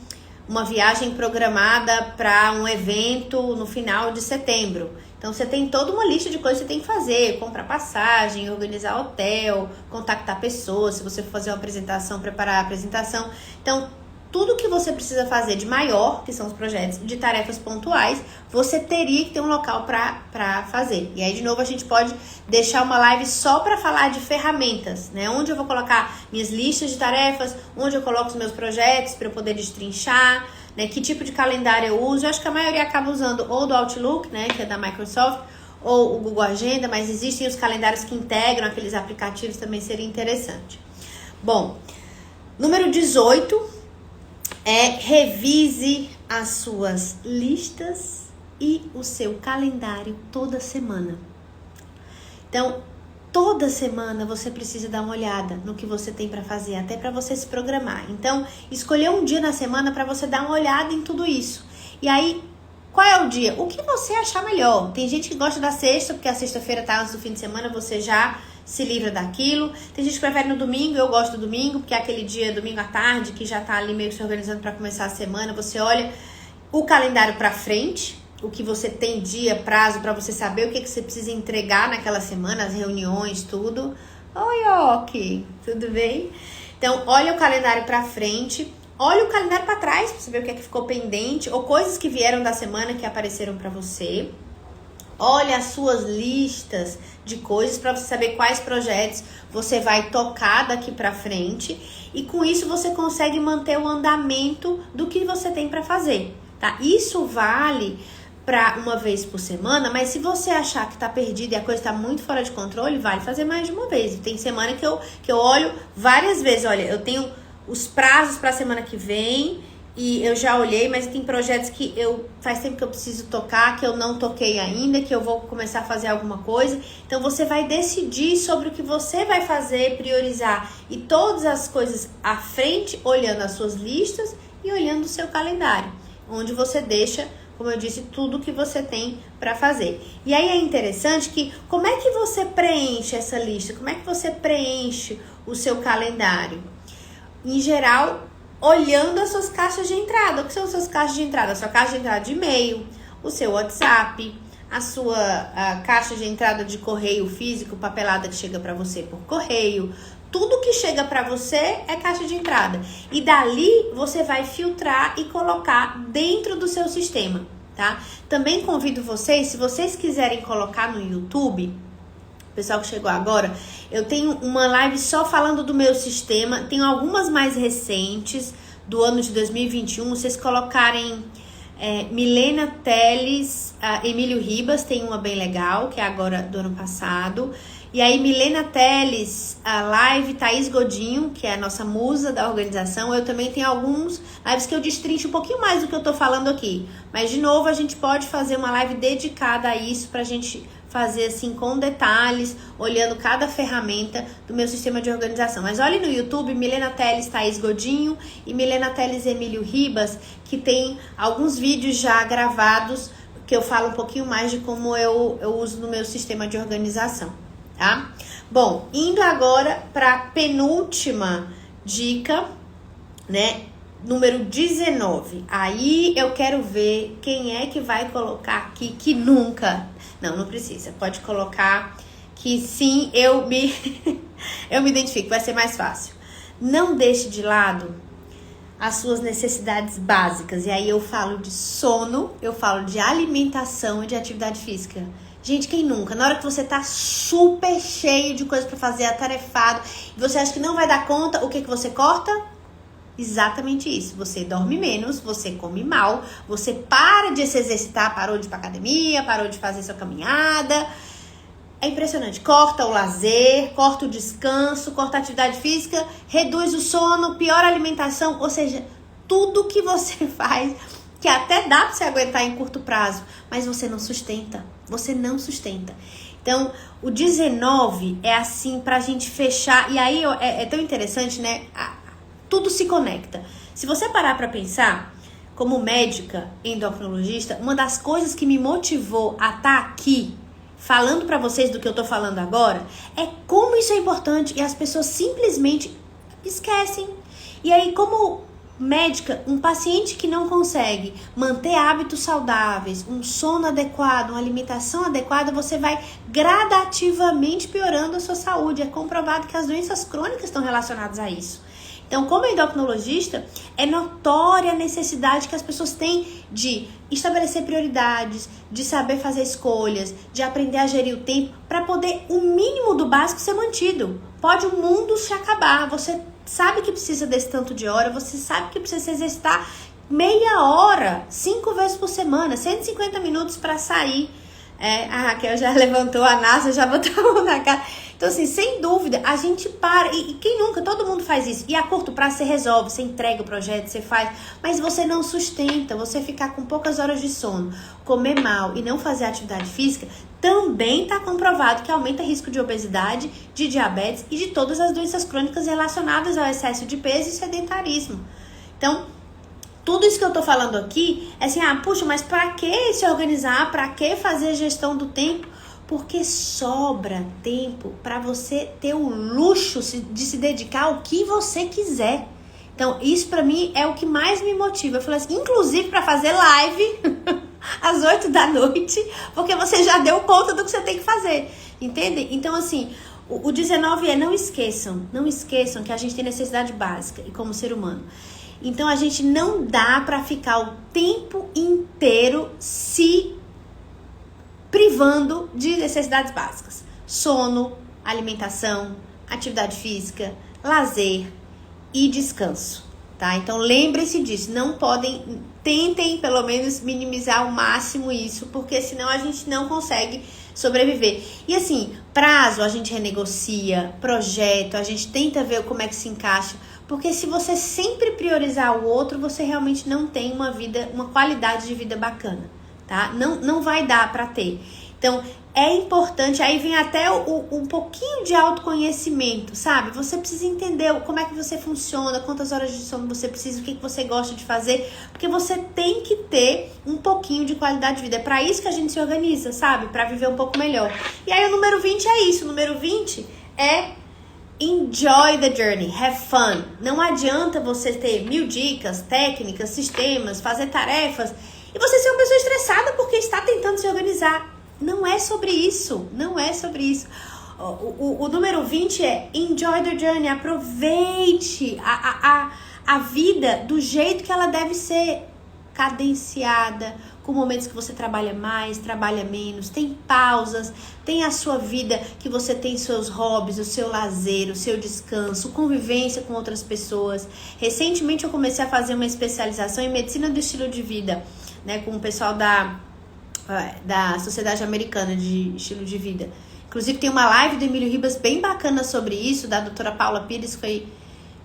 uma viagem programada para um evento no final de setembro. Então, você tem toda uma lista de coisas que você tem que fazer. Comprar passagem, organizar hotel, contactar pessoas, se você for fazer uma apresentação, preparar a apresentação. Então, tudo que você precisa fazer de maior, que são os projetos de tarefas pontuais, você teria que ter um local para fazer. E aí, de novo, a gente pode deixar uma live só para falar de ferramentas, né? Onde eu vou colocar minhas listas de tarefas, onde eu coloco os meus projetos para eu poder destrinchar, né? Que tipo de calendário eu uso. Eu acho que a maioria acaba usando ou do Outlook, né? Que é da Microsoft, ou o Google Agenda, mas existem os calendários que integram aqueles aplicativos, também seria interessante. Bom, número 18... revise as suas listas e o seu calendário toda semana. Então, toda semana você precisa dar uma olhada no que você tem para fazer, até para você se programar. Então, escolher um dia na semana para você dar uma olhada em tudo isso. E aí, qual é o dia? O que você achar melhor. Tem gente que gosta da sexta, porque a sexta-feira tá antes do fim de semana, você já se livra daquilo. Tem gente que prefere no domingo, eu gosto do domingo, porque é aquele dia, domingo à tarde, que já tá ali meio que se organizando para começar a semana. Você olha o calendário para frente, o que você tem dia, prazo, para você saber o que você precisa entregar naquela semana, as reuniões, tudo. Oi, Ok, tudo bem? Então, olha o calendário para frente, olha o calendário para trás, para saber o que é que ficou pendente, ou coisas que vieram da semana que apareceram para você. Olha as suas listas de coisas para você saber quais projetos você vai tocar daqui para frente. E com isso você consegue manter o andamento do que você tem para fazer, tá? Isso vale para uma vez por semana, mas se você achar que tá perdido e a coisa tá muito fora de controle, vale fazer mais de uma vez. Tem semana que eu olho várias vezes. Olha, eu tenho os prazos para a semana que vem, e eu já olhei, mas tem projetos que faz tempo que eu preciso tocar, que eu não toquei ainda, que eu vou começar a fazer alguma coisa. Então, você vai decidir sobre o que você vai fazer, priorizar. E todas as coisas à frente, olhando as suas listas e olhando o seu calendário, onde você deixa, como eu disse, tudo que você tem para fazer. E aí é interessante que, como é que você preenche essa lista? Como é que você preenche o seu calendário? Em geral, olhando as suas caixas de entrada. O que são as suas caixas de entrada? A sua caixa de entrada de e-mail, o seu WhatsApp, a sua caixa de entrada de correio físico, papelada que chega para você por correio. Tudo que chega para você é caixa de entrada. E dali você vai filtrar e colocar dentro do seu sistema, tá? Também convido vocês, se vocês quiserem colocar no YouTube, pessoal que chegou agora, eu tenho uma live só falando do meu sistema. Tenho algumas mais recentes, do ano de 2021. Vocês colocarem Milena Teles, Emílio Ribas, tem uma bem legal, que é agora do ano passado. E aí, Milena Teles, a live, Thaís Godinho, que é a nossa musa da organização. Eu também tenho alguns lives que eu destrincho um pouquinho mais do que eu tô falando aqui. Mas, de novo, a gente pode fazer uma live dedicada a isso, pra gente fazer assim com detalhes, olhando cada ferramenta do meu sistema de organização. Mas olhe no YouTube, Milena Teles, Thaís Godinho e Milena Teles, Emílio Ribas, que tem alguns vídeos já gravados que eu falo um pouquinho mais de como eu uso no meu sistema de organização, tá? Bom, indo agora para a penúltima dica, né? Número 19. Aí eu quero ver quem é que vai colocar aqui que nunca... Não precisa. Pode colocar que sim, eu me identifico. Vai ser mais fácil. não deixe de lado as suas necessidades básicas. E aí eu falo de sono, eu falo de alimentação e de atividade física. Gente, quem nunca? Na hora que você tá super cheio de coisas pra fazer, atarefado, e você acha que não vai dar conta, o que você corta? Exatamente isso. Você dorme menos, você come mal, você para de se exercitar, parou de ir pra academia, parou de fazer sua caminhada. É impressionante. Corta o lazer, corta o descanso, corta a atividade física, reduz o sono, piora a alimentação, ou seja, tudo que você faz, que até dá pra você aguentar em curto prazo, mas você não sustenta. Você não sustenta. Então, o 19 é assim pra gente fechar. E aí é tão interessante, né? Tudo se conecta. Se você parar pra pensar, como médica endocrinologista, uma das coisas que me motivou a estar aqui falando pra vocês do que eu tô falando agora é como isso é importante e as pessoas simplesmente esquecem. E aí, como médica, um paciente que não consegue manter hábitos saudáveis, um sono adequado, uma alimentação adequada, você vai gradativamente piorando a sua saúde. É comprovado que as doenças crônicas estão relacionadas a isso. Então, como endocrinologista, é notória a necessidade que as pessoas têm de estabelecer prioridades, de saber fazer escolhas, de aprender a gerir o tempo, para poder o mínimo do básico ser mantido. Pode o mundo se acabar, você sabe que precisa desse tanto de hora, você sabe que precisa se exercitar meia hora, 5 vezes por semana, 150 minutos para sair. A Raquel já levantou, a NASA já botou a mão na cara. Então, assim, sem dúvida, a gente para. E quem nunca? Todo mundo faz isso. E a curto prazo você resolve, você entrega o projeto, você faz. Mas você não sustenta. Você ficar com poucas horas de sono, comer mal e não fazer atividade física, também está comprovado que aumenta o risco de obesidade, de diabetes e de todas as doenças crônicas relacionadas ao excesso de peso e sedentarismo. Então, tudo isso que eu tô falando aqui é assim, puxa, mas pra que se organizar? Pra que fazer gestão do tempo? Porque sobra tempo para você ter o luxo de se dedicar ao que você quiser. Então, isso pra mim é o que mais me motiva. Eu falei assim, inclusive para fazer live às 8 da noite, porque você já deu conta do que você tem que fazer. Entende? Então, assim, o 19 é não esqueçam que a gente tem necessidade básica e como ser humano. Então, a gente não dá para ficar o tempo inteiro se privando de necessidades básicas. Sono, alimentação, atividade física, lazer e descanso, tá? Então, lembre-se disso. Tentem pelo menos minimizar ao máximo isso, porque senão a gente não consegue sobreviver. E assim, prazo a gente renegocia, projeto, a gente tenta ver como é que se encaixa, porque se você sempre priorizar o outro, você realmente não tem uma qualidade de vida bacana, tá? Não vai dar pra ter. Então, é importante, aí vem até um pouquinho de autoconhecimento, sabe? Você precisa entender como é que você funciona, quantas horas de sono você precisa, o que você gosta de fazer, porque você tem que ter um pouquinho de qualidade de vida. É pra isso que a gente se organiza, sabe? Pra viver um pouco melhor. E aí o número 20 é isso, o número 20 é enjoy the journey, have fun. Não adianta você ter 1000 dicas, técnicas, sistemas, fazer tarefas e você ser uma pessoa estressada porque está tentando se organizar. Não é sobre isso, não é sobre isso. O número 20 é enjoy the journey, aproveite a vida do jeito que ela deve ser, cadenciada, com momentos que você trabalha mais, trabalha menos, tem pausas, tem a sua vida, que você tem seus hobbies, o seu lazer, o seu descanso, convivência com outras pessoas. Recentemente eu comecei a fazer uma especialização em medicina do estilo de vida, né, com o pessoal da Sociedade Americana de Estilo de Vida. Inclusive tem uma live do Emílio Ribas bem bacana sobre isso, da doutora Paula Pires, que foi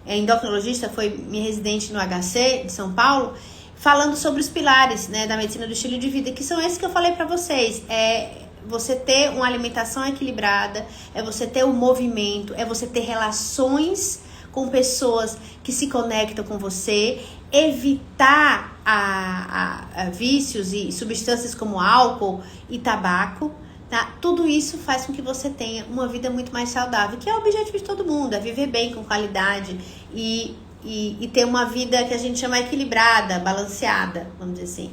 endocrinologista, foi minha residente no HC de São Paulo, falando sobre os pilares, né, da medicina do estilo de vida, que são esses que eu falei pra vocês. É você ter uma alimentação equilibrada, é você ter o movimento, é você ter relações com pessoas que se conectam com você, evitar vícios e substâncias como álcool e tabaco, tá? Tudo isso faz com que você tenha uma vida muito mais saudável, que é o objetivo de todo mundo, é viver bem, com qualidade e ter uma vida que a gente chama equilibrada, balanceada, vamos dizer assim.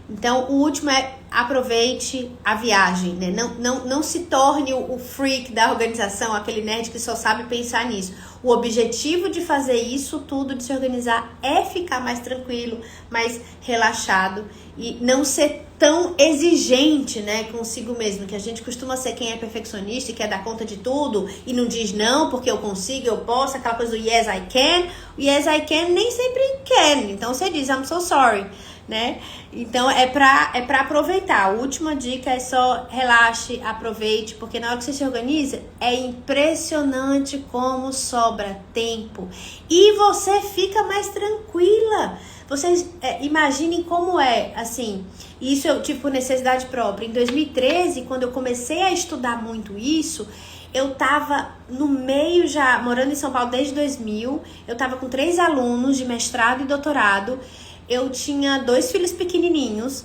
Então, o último é aproveite a viagem, né? Não se torne o freak da organização, aquele nerd que só sabe pensar nisso. O objetivo de fazer isso tudo, de se organizar, é ficar mais tranquilo, mais relaxado e não ser tão exigente, né, consigo mesmo, que a gente costuma ser quem é perfeccionista e quer dar conta de tudo e não diz não, porque eu consigo, eu posso, aquela coisa do yes I can. O yes I can nem sempre can, então você diz I'm so sorry, né? Então é pra aproveitar. A última dica é só relaxe, aproveite, porque na hora que você se organiza é impressionante como sobra tempo e você fica mais tranquila. Vocês imaginem como é, assim, isso eu tive por necessidade própria. Em 2013, quando eu comecei a estudar muito isso, eu tava no meio já, morando em São Paulo desde 2000, eu tava com 3 alunos de mestrado e doutorado, eu tinha 2 filhos pequenininhos,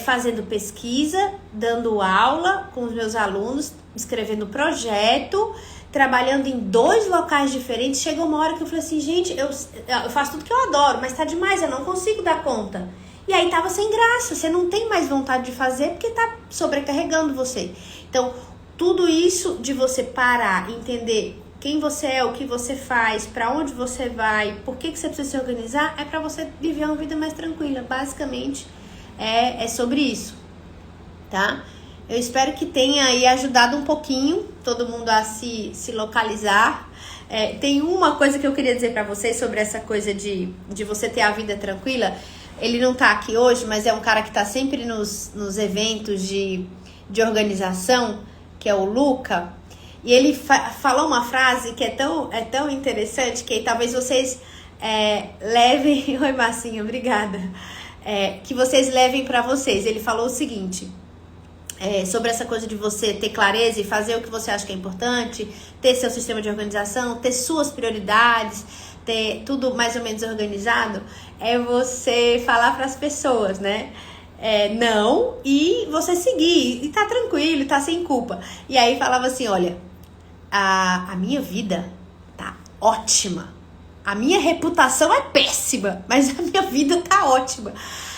fazendo pesquisa, dando aula com os meus alunos, escrevendo projeto, trabalhando em 2 locais diferentes. Chegou uma hora que eu falei assim, gente, eu faço tudo que eu adoro, mas tá demais, eu não consigo dar conta. E aí tava sem graça, você não tem mais vontade de fazer porque tá sobrecarregando você. Então, tudo isso de você parar, entender quem você é, o que você faz, pra onde você vai, por que você precisa se organizar, é pra você viver uma vida mais tranquila. Basicamente, é sobre isso, tá? Eu espero que tenha aí ajudado um pouquinho todo mundo a se localizar. Tem uma coisa que eu queria dizer pra vocês sobre essa coisa de você ter a vida tranquila. Ele não tá aqui hoje, mas é um cara que tá sempre nos eventos de organização, que é o Luca. E ele falou uma frase que é tão interessante, que talvez vocês levem... Oi, Marcinha, obrigada. Que vocês levem pra vocês. Ele falou o seguinte... sobre essa coisa de você ter clareza e fazer o que você acha que é importante, ter seu sistema de organização, ter suas prioridades, ter tudo mais ou menos organizado, é você falar para as pessoas, né? Não, e você seguir, e tá tranquilo, tá sem culpa. E aí falava assim, olha, a minha vida tá ótima, a minha reputação é péssima, mas a minha vida tá ótima.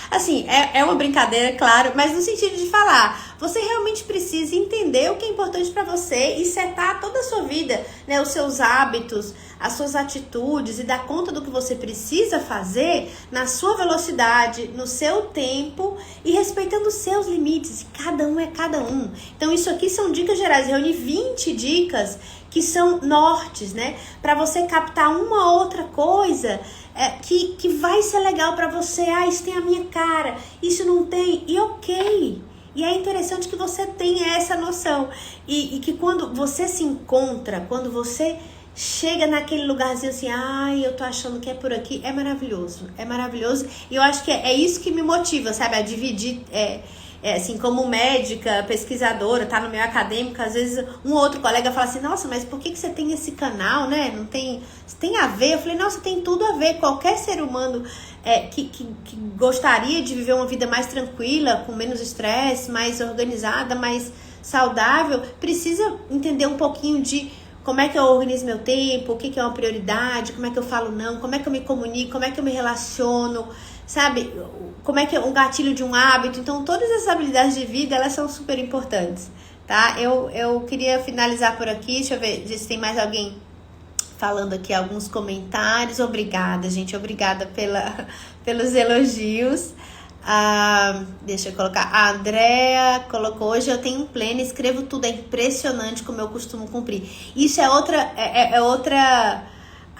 Assim, é uma brincadeira, claro, mas no sentido de falar, você realmente precisa entender o que é importante pra você e setar toda a sua vida, né, os seus hábitos, as suas atitudes e dar conta do que você precisa fazer na sua velocidade, no seu tempo e respeitando os seus limites. Cada um é cada um. Então isso aqui são dicas gerais. Eu reuni 20 dicas que são nortes, né, pra você captar uma outra coisa que vai ser legal pra você. Isso tem a minha cara, isso não tem, e ok. E é interessante que você tenha essa noção. E que quando você se encontra, quando você chega naquele lugarzinho assim, eu tô achando que é por aqui, é maravilhoso. É maravilhoso. E eu acho que é isso que me motiva, sabe? A dividir, assim, como médica, pesquisadora, tá no meio acadêmico, às vezes um outro colega fala assim, nossa, mas por que você tem esse canal, né? Não tem, tem a ver? Eu falei, nossa, tem tudo a ver. Qualquer ser humano que gostaria de viver uma vida mais tranquila, com menos estresse, mais organizada, mais saudável, precisa entender um pouquinho de como é que eu organizo meu tempo, o que é uma prioridade, como é que eu falo não, como é que eu me comunico, como é que eu me relaciono, sabe? Como é que é um gatilho de um hábito. Então, todas essas habilidades de vida, elas são super importantes, tá? Eu queria finalizar por aqui, deixa eu ver se tem mais alguém falando aqui alguns comentários. Obrigada, gente, obrigada pelos elogios. Deixa eu colocar. A Andrea colocou, hoje eu tenho um pleno, escrevo tudo, é impressionante como eu costumo cumprir. Isso é outra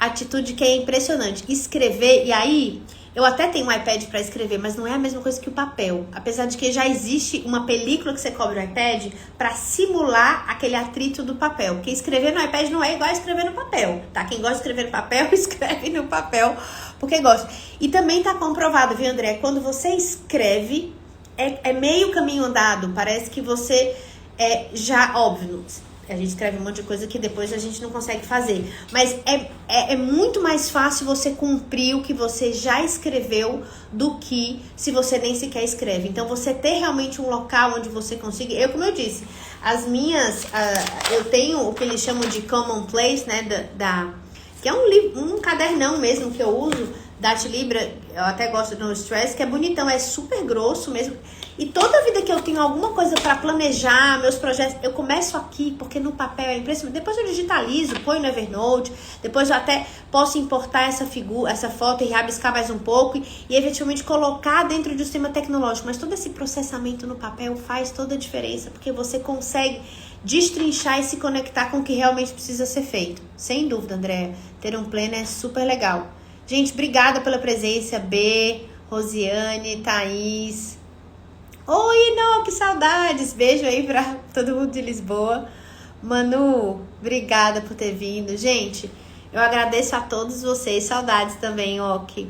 atitude que é impressionante. Escrever, e aí eu até tenho um iPad para escrever, mas não é a mesma coisa que o papel. Apesar de que já existe uma película que você cobre no iPad para simular aquele atrito do papel. Porque escrever no iPad não é igual a escrever no papel, tá? Quem gosta de escrever no papel, escreve no papel porque gosta. E também tá comprovado, viu, André? Quando você escreve, é meio caminho andado. Parece que você óbvio, a gente escreve um monte de coisa que depois a gente não consegue fazer. Mas é muito mais fácil você cumprir o que você já escreveu do que se você nem sequer escreve. Então, você ter realmente um local onde você consiga... Como eu disse, eu tenho o que eles chamam de Commonplace, né? Que é um cadernão mesmo que eu uso, Dati Libra, eu até gosto do No Stress, que é bonitão, é super grosso mesmo. E toda vida que eu tenho alguma coisa para planejar, meus projetos, eu começo aqui, porque no papel é impressionante. Depois eu digitalizo, ponho no Evernote, depois eu até posso importar essa figura, essa foto e rabiscar mais um pouco e efetivamente colocar dentro de um sistema tecnológico. Mas todo esse processamento no papel faz toda a diferença, porque você consegue destrinchar e se conectar com o que realmente precisa ser feito. Sem dúvida, Andréa, ter um planner é super legal. Gente, obrigada pela presença, B, Rosiane, Thaís. Oi, não, que saudades. Beijo aí pra todo mundo de Lisboa. Manu, obrigada por ter vindo. Gente, eu agradeço a todos vocês. Saudades também, Ok.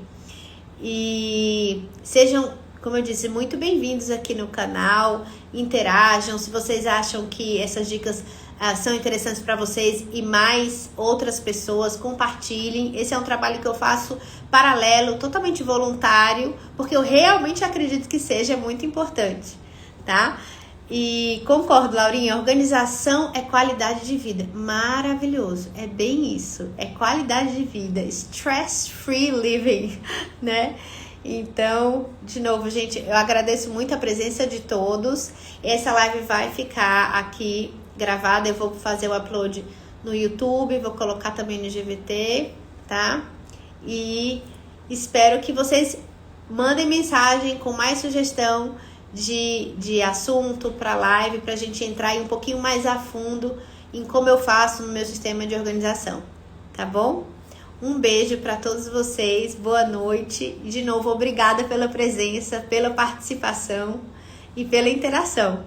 E sejam, como eu disse, muito bem-vindos aqui no canal. Interajam. Se vocês acham que essas dicas são interessantes para vocês e mais outras pessoas, compartilhem. Esse é um trabalho que eu faço paralelo, totalmente voluntário, porque eu realmente acredito que seja muito importante, tá? E concordo, Laurinha, organização é qualidade de vida. Maravilhoso, é bem isso, é qualidade de vida, stress-free living, né? Então, de novo, gente, eu agradeço muito a presença de todos. Essa live vai ficar aqui gravada, eu vou fazer o upload no YouTube, vou colocar também no GVT, tá? E espero que vocês mandem mensagem com mais sugestão de assunto para live, pra gente entrar um pouquinho mais a fundo em como eu faço no meu sistema de organização, tá bom? Um beijo para todos vocês, boa noite e de novo obrigada pela presença, pela participação e pela interação.